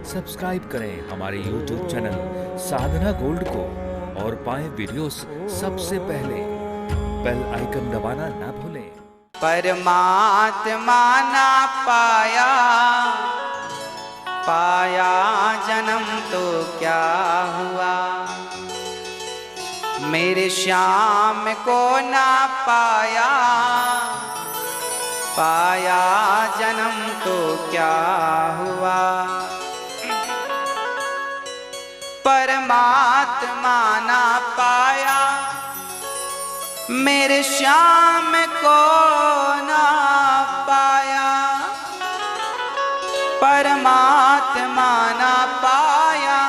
Subscribe करें हमारे YouTube channel साधना gold को और पाएं वीडियोस सबसे पहले। बेल आइकन दबाना ना भूलें। परमात्मा ना पाया, पाया जन्म तो क्या हुआ। मेरे श्याम को ना पाया, पाया जन्म तो क्या हुआ। परमात्मा ना पाया, मेरे श्याम को ना पाया। परमात्मा ना पाया,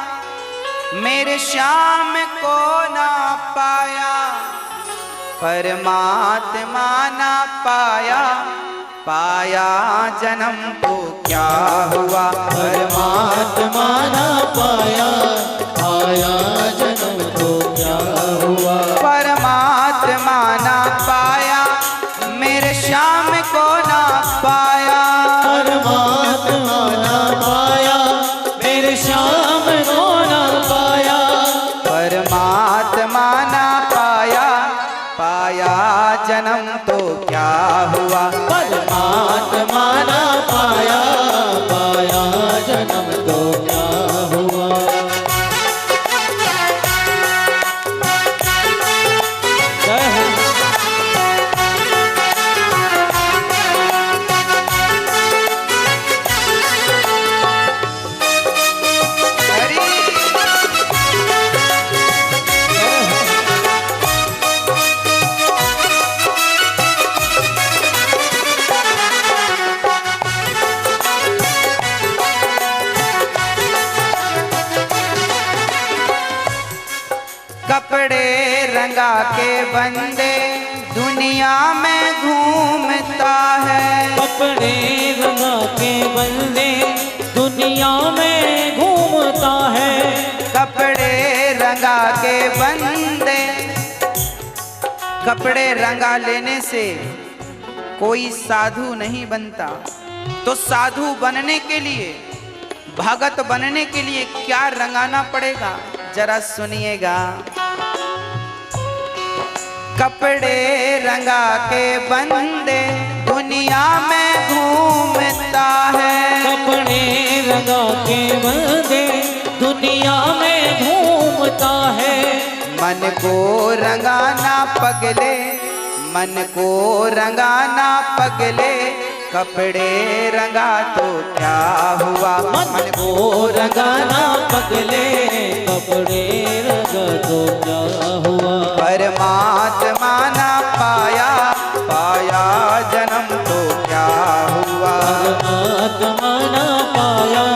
मेरे श्याम को ना पाया। परमात्मा ना पाया, पाया जन्म तो क्या हुआ। परमात्मा ना पाया, पाया जन्म तो क्या हुआ। परमात्मा ना पाया, मेरे श्याम को ना पाया। परमात्मा ना पाया, मेरे श्याम को ना पाया। परमात्मा ना पाया, पाया जन्म तो क्या हुआ। परमात्मा ना पाया, पाया जन्म तो क्या हुआ। कपड़े रंगा के बंदे दुनिया में घूमता है। कपड़े रंगा के बंदे दुनिया में घूमता है। कपड़े रंगा के बंदे, कपड़े रंगा लेने से कोई साधु नहीं बनता। तो साधु बनने के लिए, भगत बनने के लिए क्या रंगाना पड़ेगा, जरा सुनिएगा। कपड़े रंगा के बंदे दुनिया में घूमता है। कपड़े रंगा के बंदे दुनिया में घूमता है। मन को रंगाना पगले, मन को रंगाना पगले, कपड़े रंगा तो क्या हुआ। मन को रंगाना पगले, कपड़े रंगा तो क्या हुआ। परमात्मा ना पाया, पाया जन्म तो क्या हुआ। परमात्मा ना पाया,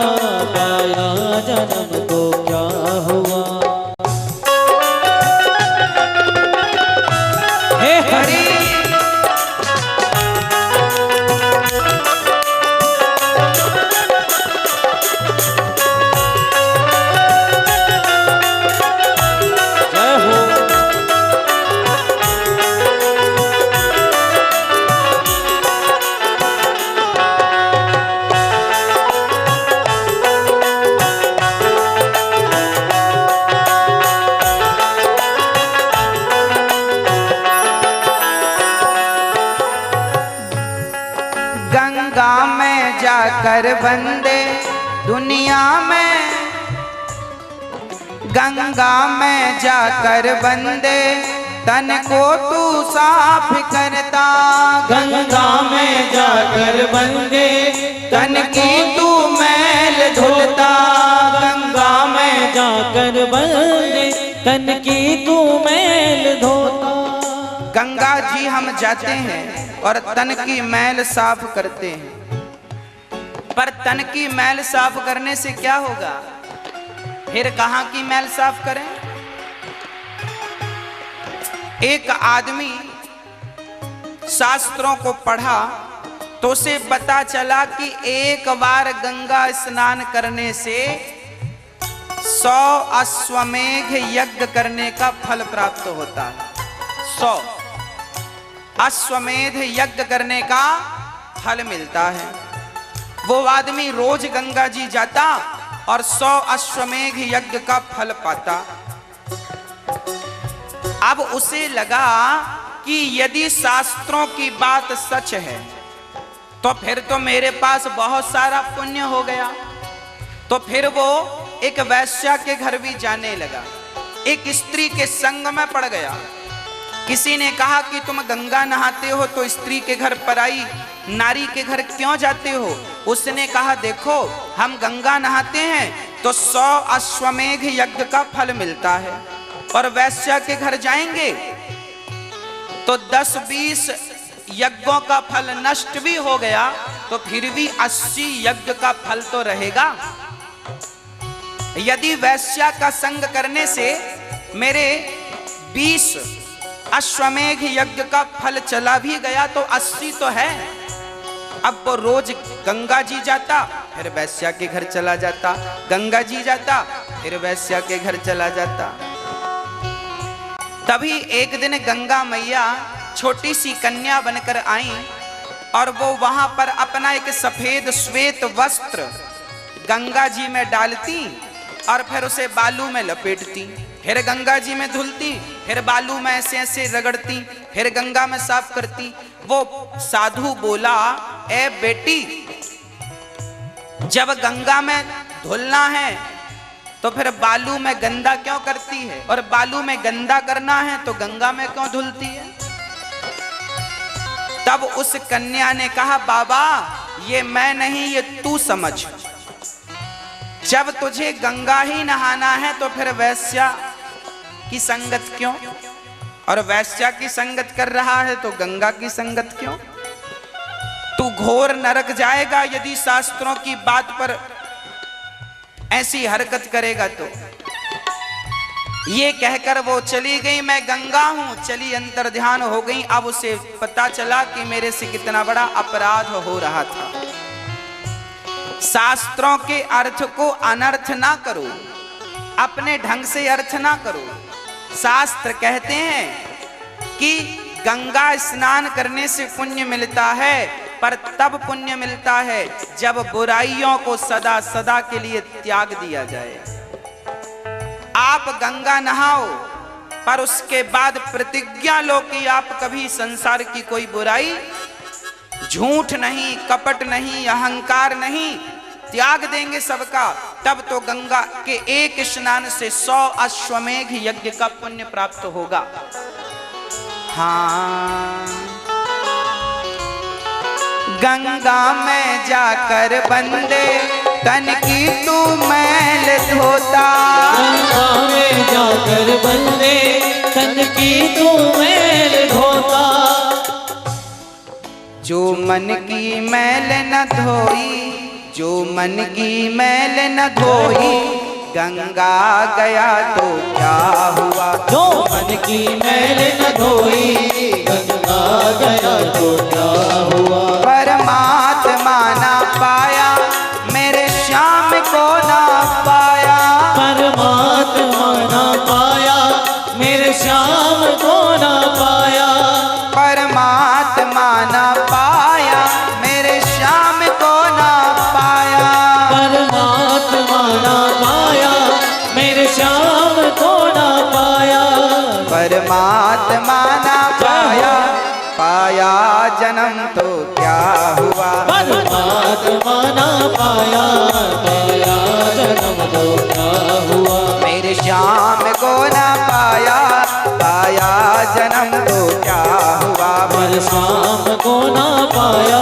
पाया जन्म तो क्या हुआ। हे हरि गंगा में जाकर बंदे दुनिया में, गंगा में जाकर बंदे तन को तू साफ करता। गंगा में जाकर बंदे तन की तू मैल धोता। गंगा में जाकर बंदे तन की तू मैल धोता। गंगा जी हम जाते हैं और तन की मैल साफ करते हैं, पर तन की मैल साफ करने से क्या होगा। फिर कहाँ की मैल साफ करें। एक आदमी शास्त्रों को पढ़ा तो उसे पता चला कि एक बार गंगा स्नान करने से 100 अश्वमेघ यज्ञ करने का फल प्राप्त होता है। 100 अश्वमेध यज्ञ करने का फल मिलता है। वो आदमी रोज गंगा जी जाता और 100 अश्वमेघ यज्ञ का फल पाता। अब उसे लगा कि यदि शास्त्रों की बात सच है तो फिर तो मेरे पास बहुत सारा पुण्य हो गया। तो फिर वो एक वैश्या के घर भी जाने लगा, एक स्त्री के संग में पड़ गया। किसी ने कहा कि तुम गंगा नहाते हो तो स्त्री के घर पराई नारी के घर क्यों जाते हो? उसने कहा देखो, हम गंगा नहाते हैं तो 100 अश्वमेघ यज्ञ का फल मिलता है, और वैश्या के घर जाएंगे तो 10-20 यज्ञों का फल नष्ट भी हो गया तो फिर भी 80 यज्ञ का फल तो रहेगा। यदि वैश्या का संग करने से मेरे 20 अश्वमेघ यज्ञ का फल चला भी गया तो 80 तो है। अब वो रोज गंगा जी जाता, फिर वैश्या के घर चला जाता, गंगा जी जाता, फिर वैश्या के घर चला जाता। तभी एक दिन गंगा मैया छोटी सी कन्या बनकर आई और वो वहां पर अपना एक सफेद श्वेत वस्त्र गंगा जी में डालती और फिर उसे बालू में लपेटती, फिर गंगा जी में धुलती, फिर बालू में ऐसे ऐसे रगड़ती, फिर गंगा में साफ करती। वो साधु बोला, ए बेटी, जब गंगा में धुलना है तो फिर बालू में गंदा क्यों करती है, और बालू में गंदा करना है तो गंगा में क्यों धुलती है? तब उस कन्या ने कहा, बाबा ये मैं नहीं, ये तू समझ। जब तुझे गंगा ही नहाना है तो फिर वैश्या की संगत क्यों, और वैश्या की संगत कर रहा है तो गंगा की संगत क्यों? तू घोर नरक जाएगा यदि शास्त्रों की बात पर ऐसी हरकत करेगा तो। ये कहकर वो चली गई, मैं गंगा हूं, चली अंतर ध्यान हो गई। अब उसे पता चला कि मेरे से कितना बड़ा अपराध हो रहा था। शास्त्रों के अर्थ को अनर्थ ना करो, अपने ढंग से अर्थ ना करो। शास्त्र कहते हैं कि गंगा स्नान करने से पुण्य मिलता है, पर तब पुण्य मिलता है जब बुराइयों को सदा सदा के लिए त्याग दिया जाए। आप गंगा नहाओ पर उसके बाद प्रतिज्ञा लो कि आप कभी संसार की कोई बुराई, झूठ नहीं, कपट नहीं, अहंकार नहीं, त्याग देंगे सबका। तब तो गंगा के एक स्नान से 100 अश्वमेघ यज्ञ का पुण्य प्राप्त होगा। हाँ, गंगा में जाकर बंदे तन की तू मैल धोता, गंगा में जाकर बंदे तन की तू मैल धोता। जो मन की मैल न धोई, जो मन की मैल न धोई, गंगा गया तो क्या हुआ? जो मन की मैल न धोई, गंगा गया तो क्या हुआ? परमात्मा ना पाया, मेरे श्याम को ना पाया, परमात्मा ना पाया, मेरे श्याम को ना पाया, परमात्मा ना पाया, मेरे श्याम को ना पाया, परमात्मा ना पाया, मेरे श्याम को ना पाया, परमात्मा ना पाया, पाया जन्म तो क्या हुआ? परमात्मा ना पाया, पाया जन्म तो क्या हुआ? मेरे श्याम को ना पाया, पाया जन्म तो क्या हुआ? पर शाम को ना पाया,